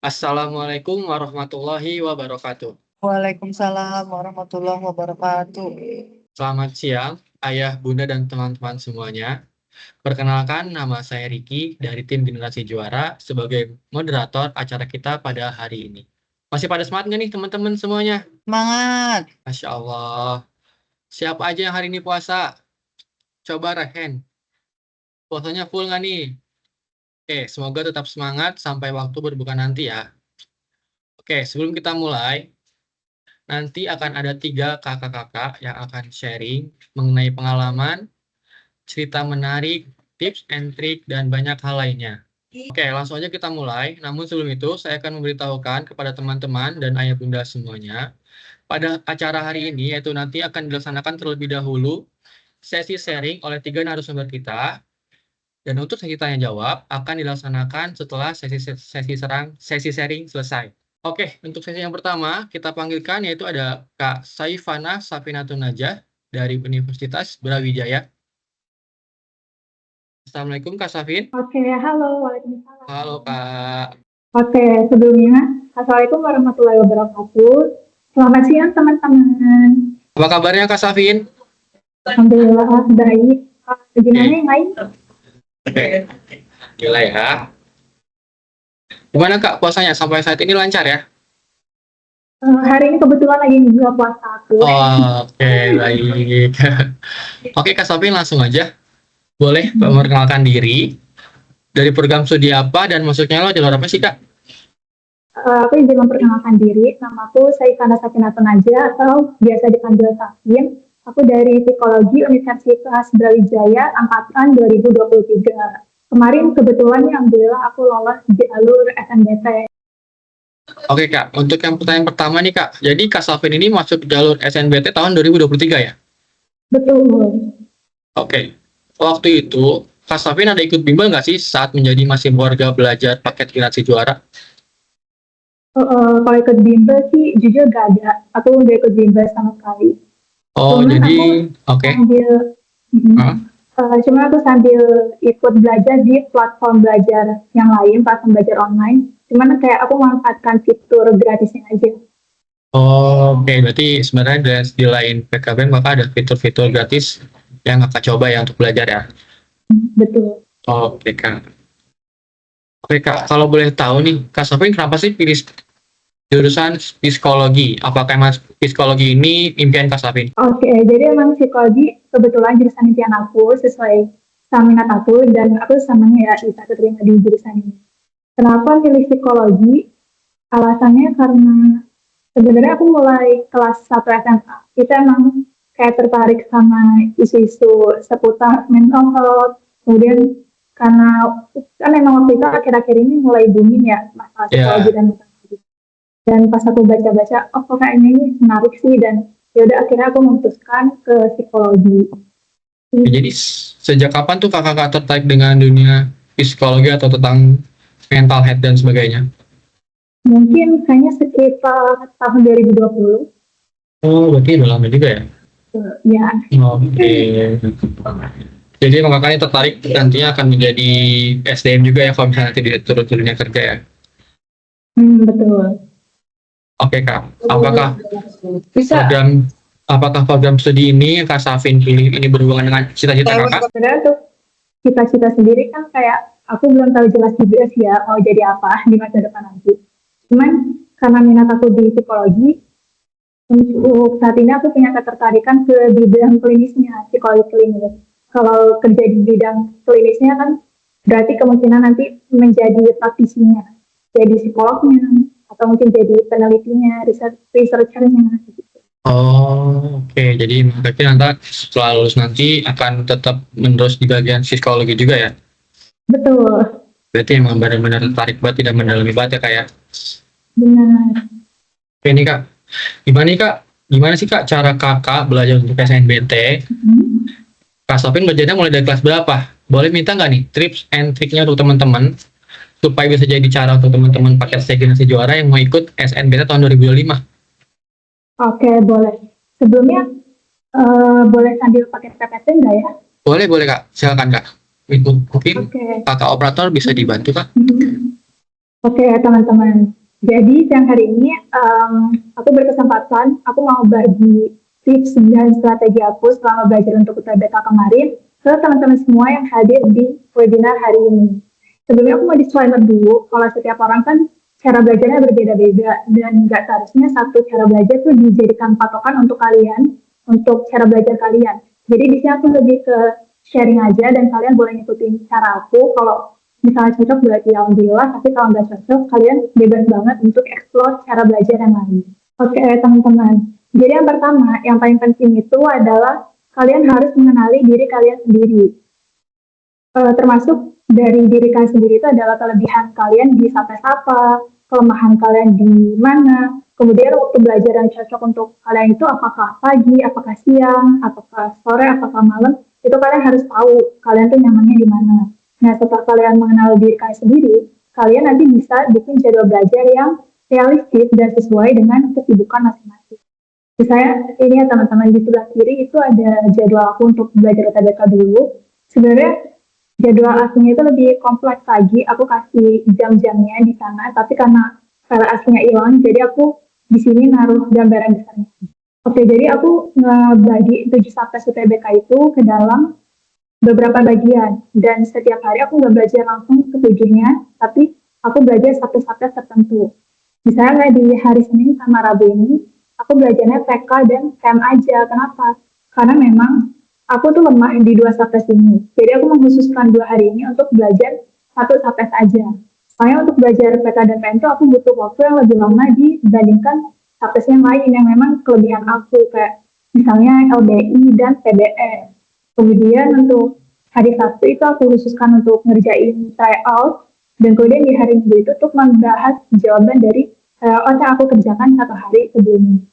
Assalamualaikum warahmatullahi wabarakatuh. Waalaikumsalam warahmatullahi wabarakatuh. Selamat siang, ayah, bunda, dan teman-teman semuanya. Perkenalkan, nama saya Riki dari tim Generasi Juara sebagai moderator acara kita pada hari ini. Masih pada semangat nggak nih teman-teman semuanya? Semangat. Masya Allah. Siapa aja yang hari ini puasa? Coba rahen. Puasanya full nggak nih? Oke, semoga tetap semangat sampai waktu berbuka nanti ya. Oke, sebelum kita mulai, nanti akan ada 3 kakak-kakak yang akan sharing mengenai pengalaman, cerita menarik, tips and trik, dan banyak hal lainnya. Oke, langsung aja kita mulai. Namun sebelum itu, saya akan memberitahukan kepada teman-teman dan ayah bunda semuanya, pada acara hari ini, yaitu nanti akan dilaksanakan terlebih dahulu sesi sharing oleh 3 narasumber kita, dan untuk sesi tanya jawab akan dilaksanakan setelah sesi sharing selesai. Oke, untuk sesi yang pertama, kita panggilkan yaitu ada Kak Saifana Safinatun Najah dari Universitas Brawijaya. Assalamualaikum Kak Safin. Oke, halo, waalaikumsalam. Halo Kak. Oke, sebelumnya, Assalamualaikum warahmatullahi wabarakatuh. Selamat siang, teman-teman. Apa kabarnya Kak Safin? Alhamdulillah, baik. Gimana Oke. yang lain? Oke. Gila ya. Gimana Kak puasanya? Sampai saat ini lancar ya? Hari ini kebetulan lagi buka puasa aku. Oke, baik. Oke Kak Safin, langsung aja. Boleh memperkenalkan diri, dari program studi apa, dan masuknya lo jalur apa sih Kak? Aku izin memperkenalkan diri. Namaku Saifana Safinatun Najah atau biasa dipanggil Safin. Aku dari Psikologi Universitas Brawijaya Angkatan 2023. Kemarin kebetulan ya, alhamdulillah aku lolos jalur SNBT. Oke Kak, untuk yang pertanyaan pertama nih Kak. Jadi Kak Safin ini masuk jalur SNBT tahun 2023 ya? Betul. Oke. Waktu itu, Kak Safin ada ikut bimbel nggak sih saat menjadi mahasiswa warga belajar paket Generasi Juara? Kalau ikut bimbel sih jujur gak ada. Aku nggak ikut bimbel sama sekali. Oh, Cuman jadi aku oke. sambil, Hah? cuman aku sambil ikut belajar di platform belajar yang lain, platform belajar online. Cuman kayak aku memanfaatkan fitur gratisnya aja. Oh, oke. Berarti sebenarnya di lain PKBM maka ada fitur-fitur gratis yang Kakak coba ya untuk belajar ya? Betul. Oke Kak. Oke Kak, kalau boleh tahu nih, Kak Safin kenapa sih pilih jurusan psikologi? Apakah emang psikologi ini impian Kak Safin? Oke, jadi emang psikologi kebetulan jurusan impian aku sesuai sama minat aku dan aku senangnya ya bisa keterima di jurusan ini. Kenapa pilih psikologi? Alasannya karena sebenarnya aku mulai kelas 1 SMA itu emang kayak tertarik sama isu-isu seputar mental health. Kemudian karena kan emang waktu itu akhir-akhir ini mulai booming ya masalah psikologi Ya, dan mental health. Dan pas aku baca-baca, oh kok kayaknya ini menarik sih dan yaudah akhirnya aku memutuskan ke psikologi. jadi sejak kapan tuh kakak tertarik dengan dunia psikologi atau tentang mental health dan sebagainya? Mungkin kayaknya sekitar tahun 2020. Oh, berarti udah lama juga ya? Ya, Oke. Jadi emang kakaknya tertarik nantinya akan menjadi SDM juga ya kalau misalnya nanti turun ke dunia kerja ya? betul. Oke Kak, apakah Bisa. program studi ini yang Kak Safin pilih ini berhubungan dengan cita-cita kakak? Sebenarnya tuh cita-cita sendiri kan kayak aku belum tahu jelas juga sih ya mau jadi apa di masa depan nanti. Cuman karena minat aku di psikologi, untuk saat ini aku punya ketertarikan ke bidang klinisnya, psikologi klinis. Kalau kerja di bidang klinisnya kan berarti kemungkinan nanti menjadi praktisinya, jadi psikolognya, atau mungkin jadi penelitinya, researchernya. Gitu. Oh, oke. Jadi berarti nanti setelah lulus nanti akan tetap menerus di bagian psikologi juga ya? Betul, Berarti emang benar-benar tertarik banget, tidak mendalami banget ya Kak ya? benar. Oke nih Kak, gimana nih Kak? Gimana sih Kak cara kakak belajar untuk SNBT? Hmm. Kak Sopin belajarnya mulai dari kelas berapa? Boleh minta nggak nih tips and triknya untuk teman-teman supaya bisa jadi cara untuk teman-teman pakai generasi juara yang mau ikut SNBT tahun 2025? Oke, boleh. Sebelumnya boleh sambil pakai PPT nggak ya? Boleh, boleh Kak. Silakan Kak. Mungkin Oke. kakak operator bisa dibantu Kak. Oke, teman-teman. Jadi siang hari ini aku berkesempatan, aku mau bagi tips dan strategi aku selama belajar untuk UTBK kemarin ke teman-teman semua yang hadir di webinar hari ini. Sebelumnya aku mau disclaimer dulu, kalau setiap orang kan cara belajarnya berbeda-beda dan nggak seharusnya satu cara belajar tuh dijadikan patokan untuk kalian, untuk cara belajar kalian. Jadi di sini aku lebih ke sharing aja dan kalian boleh ngikutin cara aku. Kalau misalnya cocok berarti alhamdulillah, tapi kalau nggak cocok kalian bebas banget untuk explore cara belajar yang lain. Oke, teman-teman. Jadi yang pertama, yang paling penting itu adalah kalian harus mengenali diri kalian sendiri. Termasuk dari diri kalian sendiri itu adalah kelebihan kalian di subjek apa, kelemahan kalian di mana, kemudian waktu belajar yang cocok untuk kalian itu apakah pagi, apakah siang, apakah sore, apakah malam, itu kalian harus tahu kalian tuh nyamannya di mana. Nah, setelah kalian mengenal diri kalian sendiri, kalian nanti bisa bikin jadwal belajar yang realistis dan sesuai dengan kesibukan masing-masing. Misalnya ini ya teman-teman, di sebelah kiri itu ada jadwal aku untuk belajar UTBK dulu. Sebenarnya jadwal aslinya itu lebih kompleks lagi. Aku kasih jam-jamnya di sana, tapi karena file aslinya hilang, jadi aku di sini naruh gambaran besarnya. Oke, jadi aku ngebagi 7 subtes UTBK itu ke dalam beberapa bagian, dan setiap hari aku nggak belajar langsung ketujuhnya, tapi aku belajar subtes-subtes tertentu. Misalnya di hari Senin sama Rabu ini, aku belajarnya TK dan KM aja. Kenapa? Karena memang aku tuh lemah di dua subtes ini. Jadi aku mengkhususkan 2 hari ini untuk belajar satu subtes aja. Soalnya untuk belajar PK dan PM itu aku butuh waktu yang lebih lama dibandingkan subtes yang lain yang memang kelebihan aku, kayak misalnya LBI dan PBS. Kemudian untuk hari Sabtu itu aku khususkan untuk ngerjain tryout, dan kemudian di hari Minggu itu untuk membahas jawaban dari tryout yang aku kerjakan 1 hari sebelumnya.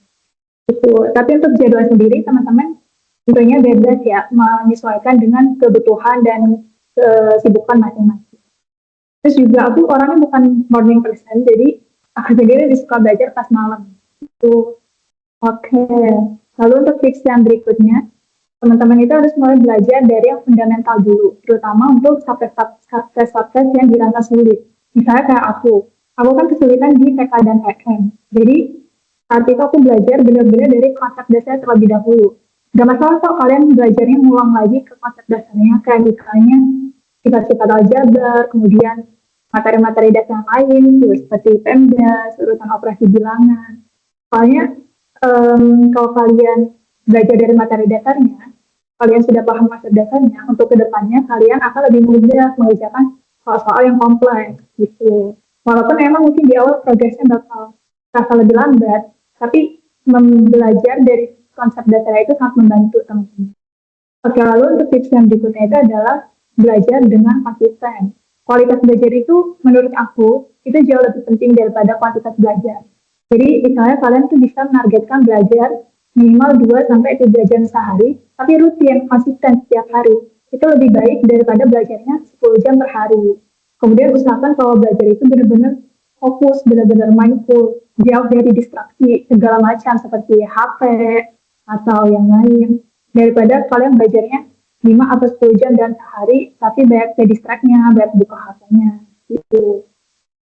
Itu. Tapi untuk jadwal sendiri teman-teman tentunya bebas ya, menyesuaikan dengan kebutuhan dan kesibukan masing-masing. Terus juga aku orangnya bukan morning person, jadi aku sendiri lebih suka belajar pas malam. Itu. Oke. Lalu untuk tips yang berikutnya, teman-teman itu harus mulai belajar dari yang fundamental dulu, terutama untuk subjek yang dirasa sulit. Misalnya kayak aku kan kesulitan di TK dan PM. Jadi saat itu aku belajar benar-benar dari konsep dasar terlebih dahulu. Gak masalah kok kalian belajarnya ngulang lagi ke konsep dasarnya, kayak misalnya sifat-sifat aljabar, kemudian materi-materi dasar yang lain, seperti PEMDAS, urutan operasi bilangan. Soalnya kalau kalian belajar dari materi dasarnya, kalian sudah paham konsep dasarnya, untuk kedepannya kalian akan lebih mudah mengerjakan soal-soal yang kompleks gitu. Walaupun memang mungkin di awal progresnya bakal terasa lebih lambat, tapi belajar dari konsep dasarnya itu sangat membantu teman-teman. Oke, lalu untuk tips yang berikutnya itu adalah belajar dengan konsisten. Kualitas belajar itu menurut aku itu jauh lebih penting daripada kuantitas belajar. Jadi misalnya kalian tuh bisa menargetkan belajar minimal 2-3 jam sehari, tapi rutin, konsisten setiap hari. Itu lebih baik daripada belajarnya 10 jam per hari. Kemudian usahakan kalau belajar itu benar-benar fokus, benar-benar mindful, jauh dari distraksi segala macam seperti HP atau yang lain. Daripada kalian belajarnya 5 atau 10 jam dalam sehari, tapi banyak ke distract-nya, banyak buka HP-nya. Gitu.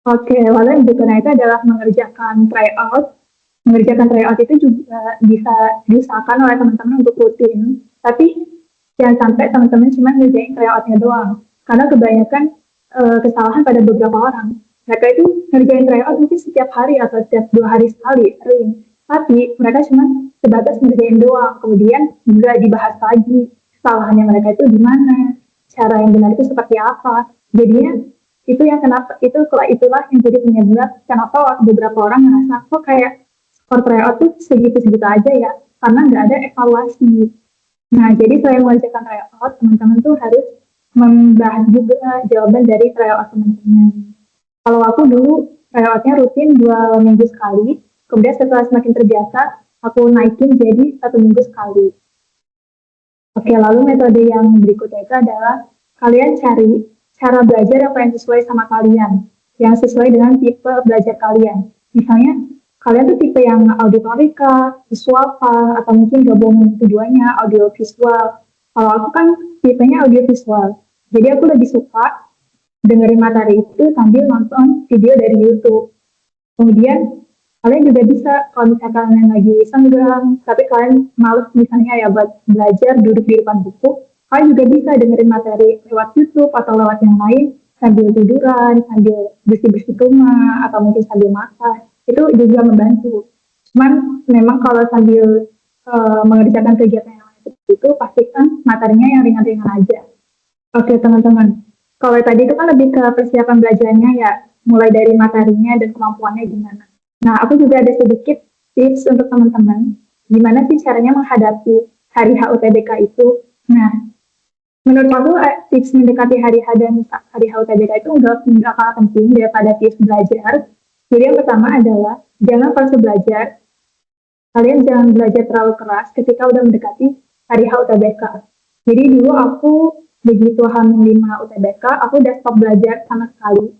Oke, lalu yang berikutnya itu adalah mengerjakan tryout. Mengerjakan tryout itu juga bisa diusahakan oleh teman-teman untuk rutin, tapi jangan sampai teman-teman cuma ngerjain tryoutnya doang, karena kebanyakan kesalahan pada beberapa orang. Mereka itu ngerjain tryout mungkin setiap hari atau setiap 2 hari sekali, sering. Tapi mereka cuma sebatas ngerjain doang, kemudian nggak dibahas lagi kesalahannya mereka itu di mana, cara yang benar itu seperti apa. Jadinya itu yang kenapa itulah yang jadi penyebab kenapa beberapa orang merasa kok kayak skor tryout tuh segitu-segitu aja ya, karena nggak ada evaluasi. Nah, jadi selain mengerjakan tryout, teman-teman tuh harus membahas juga jawaban dari tryout teman-teman. Kalau aku dulu tryoutnya rutin 2 minggu sekali, kemudian setelah semakin terbiasa, aku naikin jadi 1 minggu sekali. Oke, lalu metode yang berikutnya itu adalah kalian cari cara belajar yang paling sesuai sama kalian, yang sesuai dengan tipe belajar kalian. Misalnya, kalian tuh tipe yang auditorika, visual atau mungkin gabungan keduanya, audio visual. Kalau aku kan tipenya audio visual. Jadi aku lebih suka dengerin materi itu sambil nonton video dari YouTube. Kemudian kalian juga bisa kalau misalnya kalian lagi senggang, tapi kalian males misalnya ya buat belajar duduk di depan buku, kalian juga bisa dengerin materi lewat YouTube atau lewat yang lain sambil tiduran, sambil bersih-bersih rumah, atau mungkin sambil makan. Itu juga membantu. Cuman memang kalau sambil mengerjakan kegiatan yang lain seperti itu, pastikan materinya yang ringan-ringan aja. Oke teman-teman, kalau tadi itu kan lebih ke persiapan belajarnya ya, mulai dari materinya dan kemampuannya gimana. Nah, aku juga ada sedikit tips untuk teman-teman, gimana sih caranya menghadapi hari H UTBK itu. Nah, menurut aku tips mendekati hari H dan hari H UTBK itu nggak kalah penting daripada tips belajar. Jadi yang pertama adalah, jangan pas belajar, kalian jangan belajar terlalu keras ketika udah mendekati hari H UTBK. Jadi dulu aku begitu H-5 UTBK, aku udah stop belajar sama sekali.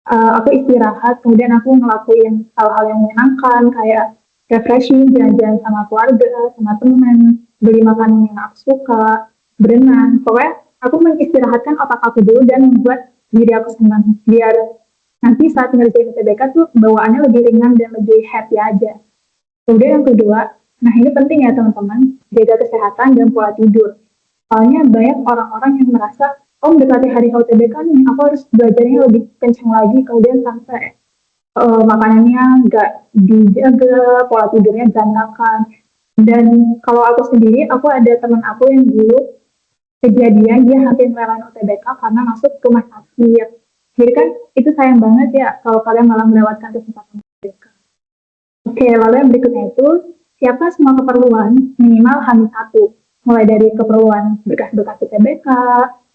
Aku istirahat, kemudian aku ngelakuin hal-hal yang menyenangkan, kayak refreshing, jalan-jalan sama keluarga, sama teman, beli makanan yang aku suka, berenang. Pokoknya aku mengistirahatkan otak aku dulu dan membuat diri aku senang, biar nanti saat ngerjain UTBK tuh bawaannya lebih ringan dan lebih happy aja. Kemudian yang kedua, nah ini penting ya teman-teman, jaga kesehatan dan pola tidur. Soalnya banyak orang-orang yang merasa, oh mendekati hari UTBK nih, aku harus belajarnya lebih kencang lagi, kemudian sampai makanannya nggak dijaga, pola tidurnya berantakan. Dan kalau aku sendiri, aku ada teman aku yang dulu kejadian dia hampir melewati UTBK karena masuk rumah sakit. Jadi kan itu sayang banget ya kalau kalian malah melewatkan kesempatan UTBK. Oke, lalu yang berikutnya itu, siapkan semua keperluan minimal H-1. Mulai dari keperluan berkas-berkas UTBK,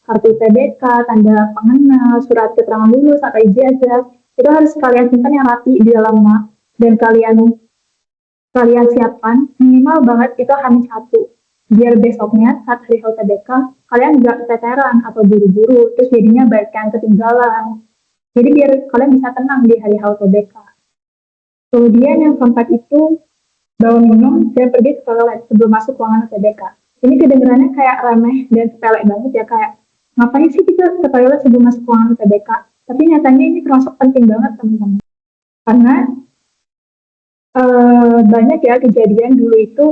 kartu UTBK, tanda pengenal, surat keterangan lulus atau ijazah, itu harus kalian simpan yang rapi di dalam mak, dan kalian siapkan minimal banget itu H-1. Biar besoknya saat hari UTBK, kalian nggak keteteran atau buru-buru, terus jadinya banyak yang ketinggalan. Jadi biar kalian bisa tenang di hari UTBK. Kemudian yang keempat itu, bawa minum dan pergi ke toilet sebelum masuk ruangan UTBK. Ini kedengarannya kayak remeh dan sepele banget ya, kayak ngapain sih kita ke toilet sebelum masuk ruangan UTBK? Tapi nyatanya ini termasuk penting banget teman-teman. Karena banyak ya kejadian dulu itu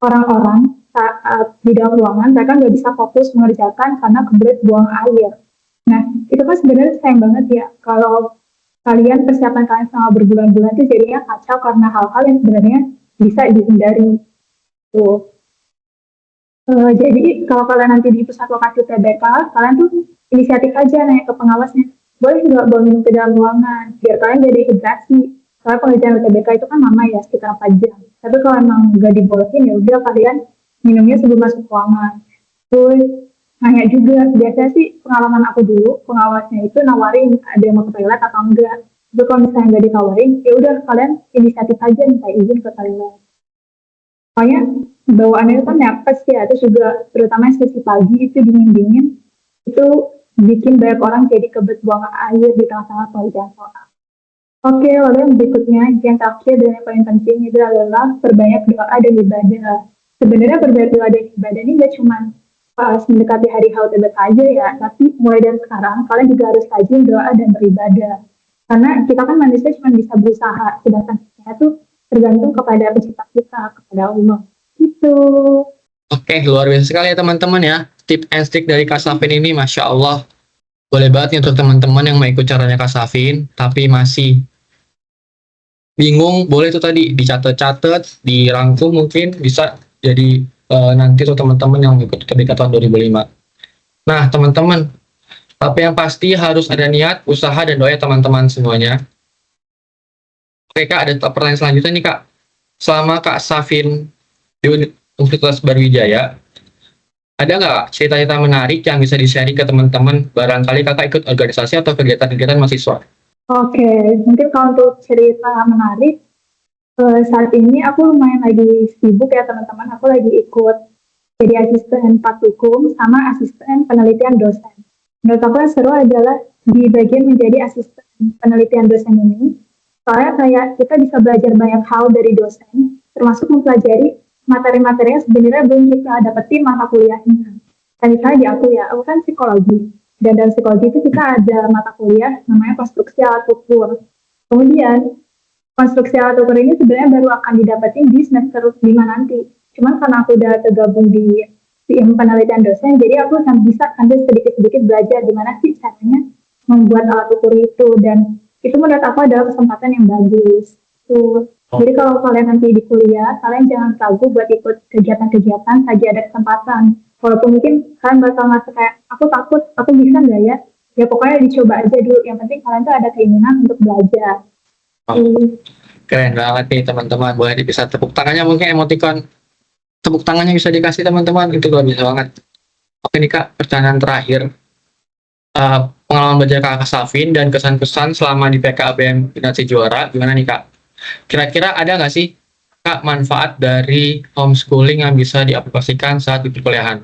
orang-orang saat di dalam ruangan mereka nggak bisa fokus mengerjakan karena kebelet buang air. Nah, itu kan sebenarnya sayang banget ya kalau kalian persiapan kalian selama berbulan-bulan itu jadinya kacau karena hal-hal yang sebenarnya bisa dihindari. Tuh. Jadi kalau kalian nanti di pusat lokasi UTBK, kalian tuh inisiatif aja nanya ke pengawasnya, boleh nggak bawa minum ke dalam ruangan, biar kalian jadi hidrasi. Soalnya pengerjaan UTBK itu kan lama ya, sekitar 4 jam. Tapi kalau emang nggak dibolehin, ya udah kalian minumnya sebelum masuk ruangan. Terus nanya juga, biasanya sih pengalaman aku dulu, pengawasnya itu nawarin ada yang mau ke toilet atau enggak. Tapi kalau misalnya nggak ditawarin, ya udah kalian inisiatif aja minta izin ke toilet. Soalnya bawaannya itu kan nepes ya, terus juga terutama sesi pagi itu dingin-dingin, itu bikin banyak orang jadi kebet buang air di tengah-tengah pengerjaan soal. Oke, lalu yang berikutnya, yang terakhir dan yang paling penting itu adalah perbanyak doa dan ibadah. Sebenarnya perbanyak doa dan ibadah ini nggak cuma pas mendekati hari UTBK aja ya, tapi mulai dari sekarang kalian juga harus rajin doa dan beribadah. Karena kita kan manusia cuma bisa berusaha, sedangkan kita tuh tergantung kepada pencipta kita, kepada Allah. Gitu. Oke, luar biasa sekali ya teman-teman ya. Tip and trick dari Kak Safin ini, Masya Allah. Boleh banget nih untuk teman-teman yang mau ikut caranya Kak Safin, tapi masih bingung, boleh tuh tadi dicatat-catat, dirangkum mungkin, bisa jadi nanti tuh teman-teman yang ikut UTBK tahun 2005. Nah, teman-teman, tapi yang pasti harus ada niat, usaha, dan doa ya teman-teman semuanya. Oke Kak, ada pertanyaan selanjutnya nih Kak. Selama Kak Safin di Universitas Barwijaya, ada nggak cerita-cerita menarik yang bisa di-sharing ke teman-teman? Barangkali kakak ikut organisasi atau kegiatan-kegiatan mahasiswa. Oke, mungkin kalau untuk cerita menarik, saat ini aku lumayan lagi sibuk ya teman-teman. Aku lagi ikut jadi asisten praktikum sama asisten penelitian dosen. Menurut aku yang seru adalah di bagian menjadi asisten penelitian dosen ini. Soalnya kayak kita bisa belajar banyak hal dari dosen, termasuk mempelajari materi-materi yang sebenarnya belum kita dapetin mata kuliahnya. Dan misalnya di aku ya, aku kan psikologi. Dan dalam psikologi itu kita ada mata kuliah namanya konstruksi alat ukur. Kemudian konstruksi alat ukur ini sebenarnya baru akan didapetin di semester 5 nanti. Cuman karena aku udah tergabung di tim penelitian dosen, jadi aku bisa sambil sedikit-sedikit belajar gimana sih caranya membuat alat ukur itu. Dan itu menurut aku adalah kesempatan yang bagus. Tuh. Jadi kalau kalian nanti di kuliah, kalian jangan ragu buat ikut kegiatan-kegiatan saja ada kesempatan. Walaupun mungkin kalian bakal ngerasa kayak, aku takut, aku bisa nggak ya? Ya pokoknya dicoba aja dulu. Yang penting kalian tuh ada keinginan untuk belajar. Keren banget nih teman-teman. Boleh bisa tepuk tangannya, mungkin emoticon tepuk tangannya bisa dikasih teman-teman. Itu luar biasa banget. Oke nih Kak, pertanyaan terakhir. Pengalaman belajar Kak Safin dan kesan-kesan selama di PKBM Generasi Juara, gimana nih Kak? Kira-kira ada nggak sih Kak manfaat dari homeschooling yang bisa diaplikasikan saat di perkuliahan?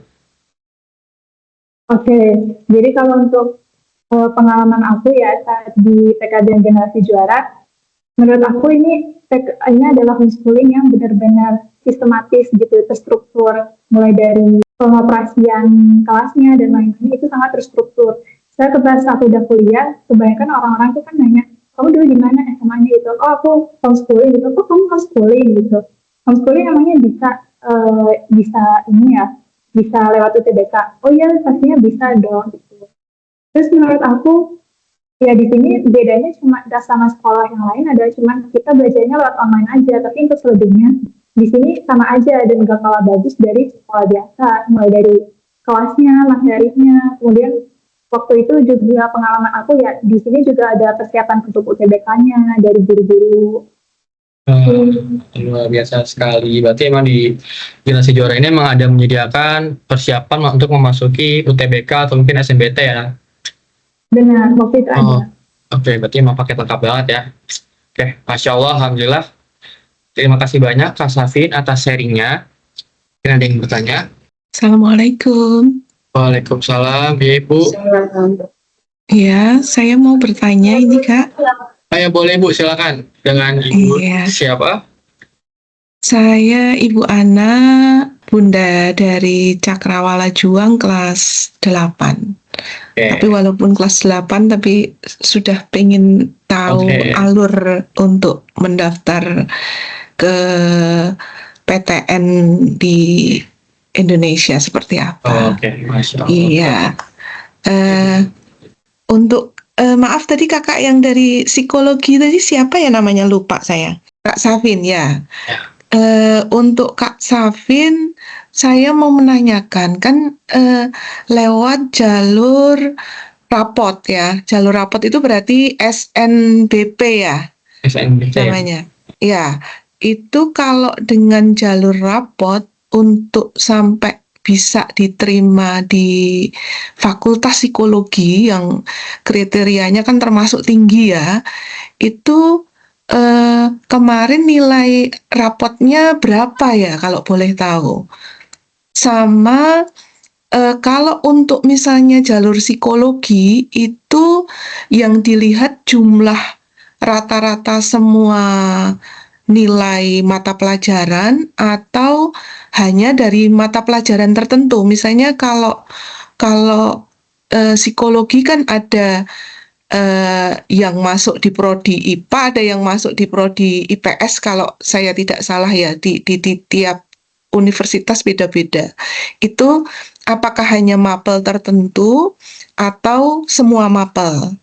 Oke, jadi kalau untuk pengalaman aku ya saat di PKBM Generasi Juara, menurut aku ini adalah homeschooling yang benar-benar sistematis gitu, terstruktur, mulai dari pengoperasian kelasnya dan lain-lain itu sangat terstruktur. Saya kelas aku udah kuliah, kebanyakan orang-orang itu kan nanya, kamu dulu di mana SMA-nya gitu? Oh aku homeschooling gitu. Kok kamu homeschooling gitu? Homeschooling namanya bisa ini ya, bisa lewat UTBK. Oh iya, pastinya bisa dong. Gitu. Terus menurut aku, ya di sini bedanya cuma sama sekolah yang lain adalah cuma kita belajarnya lewat online aja. Tapi untuk selebihnya di sini sama aja dan gak kalah bagus dari sekolah biasa. Mulai dari kelasnya, materinya, kemudian waktu itu juga pengalaman aku ya di sini juga ada persiapan untuk UTBK-nya dari guru-guru. Luar biasa sekali. Berarti emang di Generasi Juara ini emang ada menyediakan persiapan untuk memasuki UTBK atau mungkin SNBT ya? Benar, waktu itu ada. Oke, berarti emang paket lengkap banget ya. Oke, Masya Allah, Alhamdulillah. Terima kasih banyak Kak Safin atas sharingnya. Mungkin ada yang bertanya? Assalamualaikum. Waalaikumsalam, ya Ibu. Ya, saya mau bertanya ini Kak. Ya boleh Bu, silakan. Dengan Ibu siapa? Saya Ibu Ana, Bunda dari Cakrawala Juang kelas 8. Tapi walaupun kelas 8 tapi sudah pengen tahu alur untuk mendaftar ke PTN di Indonesia seperti apa. Masya Allah. Iya. Untuk maaf tadi kakak yang dari psikologi tadi siapa ya namanya, lupa saya. Kak Safin ya. Untuk Kak Safin saya mau menanyakan kan lewat jalur rapot ya. Jalur rapot itu berarti SNBP ya. SNBP namanya. Ya, itu kalau dengan jalur rapot untuk sampai bisa diterima di Fakultas Psikologi yang kriterianya kan termasuk tinggi ya, itu kemarin nilai rapotnya berapa ya kalau boleh tahu? Sama kalau untuk misalnya jalur psikologi itu yang dilihat jumlah rata-rata semua nilai mata pelajaran atau hanya dari mata pelajaran tertentu. Misalnya kalau psikologi kan ada yang masuk di prodi IPA, ada yang masuk di prodi IPS kalau saya tidak salah ya, di tiap universitas beda-beda. Itu apakah hanya mapel tertentu atau semua mapel?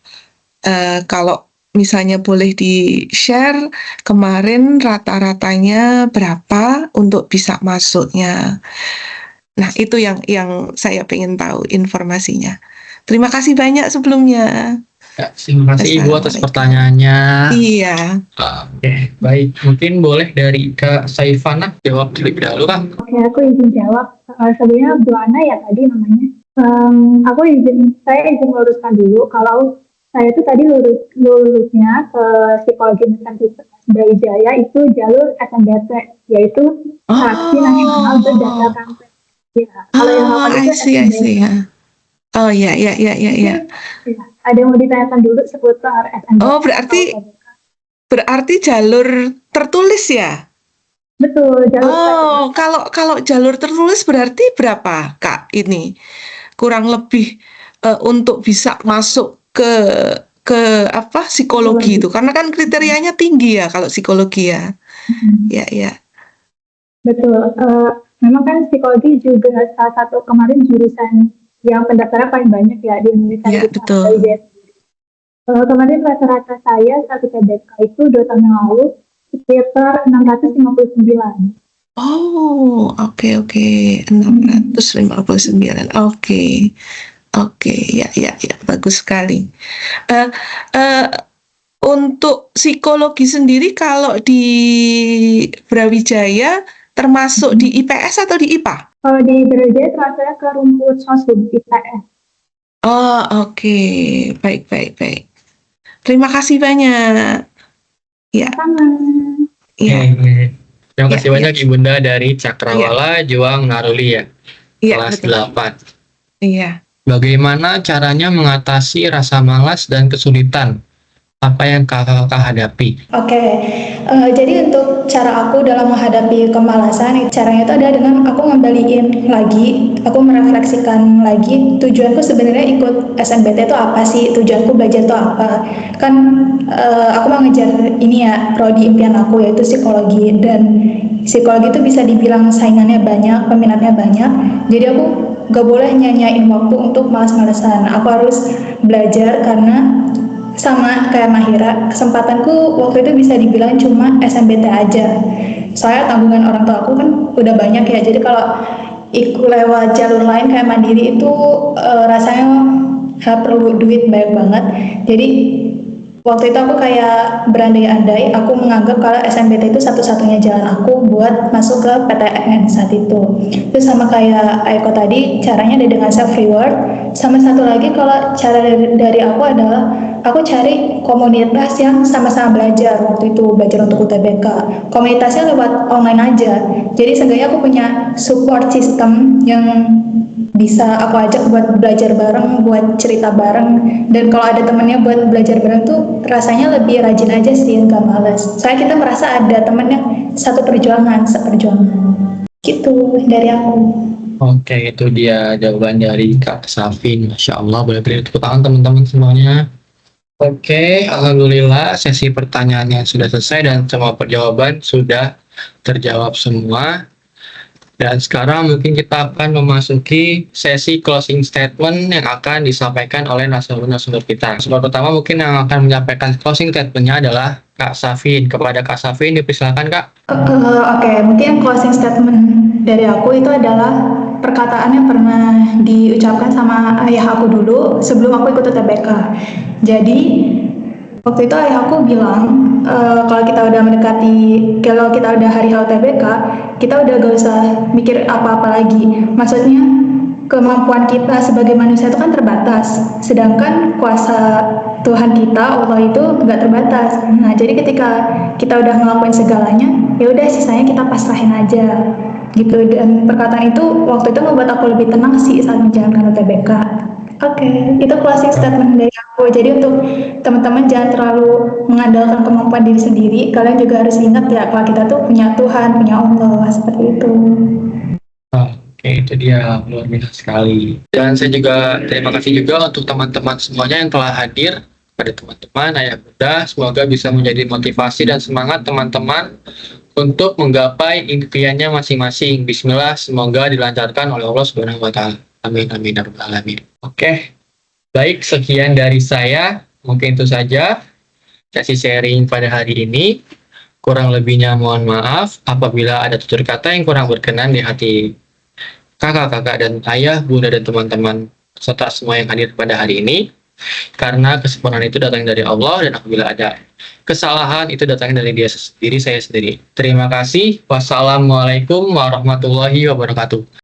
Kalau misalnya boleh di-share kemarin rata-ratanya berapa untuk bisa masuknya. Nah, itu yang saya pengen tahu informasinya. Terima kasih banyak sebelumnya. Ya, terima kasih Ibu atas pertanyaannya. Iya. Oke, baik. Mungkin boleh dari Kak Saifana jawab terlebih dahulu, Kak. Oke, aku izin jawab. Sebenarnya Bu Ana ya tadi namanya. Saya izin meluruskan dulu kalau saya itu tadi lulusnya ke Psikologi Universitas Brawijaya itu jalur SNBT, yaitu Seleksi Nasional Berdasarkan ya. Kalau yang lawan itu SNBT. Oh ya. Ada yang mau ditanyakan dulu seputar SNBT? Oh, berarti jalur tertulis ya? Betul, jalur tertulis. Kalau jalur tertulis berarti berapa, Kak? Ini kurang lebih untuk bisa masuk ke apa psikologi itu? Karena kan kriterianya tinggi ya kalau psikologi ya. Ya. Betul. Memang kan psikologi juga salah satu kemarin jurusan yang pendaftarnya paling banyak ya di Indonesia. Ya, betul. Kemarin rata-rata saya saat UTBK itu 2 tahun yang lalu sekitar 659. Oh, oke. 659. Oke, ya, bagus sekali. Untuk psikologi sendiri kalau di Brawijaya termasuk di IPS atau di IPA? Kalau di Brawijaya termasuknya ke rumput sosum IPS. Oh, oke. Baik. Terima kasih banyak. Ya. Sama. Iya. Terima kasih banyak Ibunda dari Cakrawala Juang Naruli ya. Iya, Kelas betul. 8. Iya. Bagaimana caranya mengatasi rasa malas dan kesulitan? Apa yang kakak hadapi? Oke, jadi untuk cara aku dalam menghadapi kemalasan, caranya itu adalah dengan aku ngembaliin lagi, aku merefleksikan lagi tujuanku sebenarnya ikut SNBT itu apa sih, tujuanku belajar itu apa. Kan aku mau ngejar ini ya, prodi impian aku yaitu psikologi, dan psikologi itu bisa dibilang saingannya banyak, peminatnya banyak, jadi aku gak boleh nyanyain waktu untuk malas-malasan. Aku harus belajar karena sama kayak Mahira, kesempatanku waktu itu bisa dibilang cuma SNBT aja. Soalnya tanggungan orang tua aku kan udah banyak ya, jadi kalau ikut lewat jalur lain kayak mandiri itu rasanya perlu duit banyak banget. Jadi waktu itu aku kayak berandai-andai, aku menganggap kalau SNBT itu satu-satunya jalan aku buat masuk ke PTN saat itu. Itu sama kayak Aiko tadi, caranya ada dengan self reward. Sama satu lagi kalau cara dari aku adalah aku cari komunitas yang sama-sama belajar. Waktu itu belajar untuk UTBK, komunitasnya lewat online aja. Jadi seenggaknya aku punya support system yang bisa aku ajak buat belajar bareng, buat cerita bareng, dan kalau ada temennya buat belajar bareng tuh rasanya lebih rajin aja sih, nggak males. Soalnya kita merasa ada temennya seperjuangan gitu dari aku. Oke, itu dia jawaban dari Kak Safin. Masya Allah, boleh beri tepuk tangan teman-teman semuanya. Oke, alhamdulillah sesi pertanyaannya sudah selesai dan semua perjawaban sudah terjawab semua. Dan sekarang mungkin kita akan memasuki sesi closing statement yang akan disampaikan oleh narasumber kita. Sebelum pertama mungkin yang akan menyampaikan closing statement-nya adalah Kak Safin. Kepada Kak Safin dipersilakan Kak. Oke, mungkin closing statement dari aku itu adalah perkataan yang pernah diucapkan sama ayah aku dulu sebelum aku ikut UTBK. Jadi waktu itu ayah aku bilang kalau kita udah hari UTBK, kita udah gak usah mikir apa-apa lagi. Maksudnya kemampuan kita sebagai manusia itu kan terbatas, sedangkan kuasa Tuhan kita, Allah itu nggak terbatas. Nah, jadi ketika kita udah ngelakuin segalanya, ya udah sisanya kita pasrahin aja gitu. Dan perkataan itu waktu itu ngebuat aku lebih tenang sih saat menjalankan UTBK. Oke, itu closing statement dari aku. Jadi untuk teman-teman jangan terlalu mengandalkan kemampuan diri sendiri. Kalian juga harus ingat ya kalau kita tuh punya Tuhan, punya Allah, seperti itu. Oke, itu dia luar biasa sekali. Dan saya juga terima kasih juga untuk teman-teman semuanya yang telah hadir. Pada teman-teman, ayah bunda, semoga bisa menjadi motivasi dan semangat teman-teman untuk menggapai impiannya masing-masing. Bismillah, semoga dilancarkan oleh Allah Subhanahu wa Ta'ala. Amin, amin, ya rabbal alamin. Oke, baik, sekian dari saya. Mungkin itu saja sesi sharing pada hari ini. Kurang lebihnya mohon maaf apabila ada tutur kata yang kurang berkenan di hati kakak-kakak dan ayah, bunda dan teman-teman serta semua yang hadir pada hari ini. Karena kesempurnaan itu datang dari Allah, dan apabila ada kesalahan itu datang dari diri saya sendiri. Terima kasih. Wassalamualaikum warahmatullahi wabarakatuh.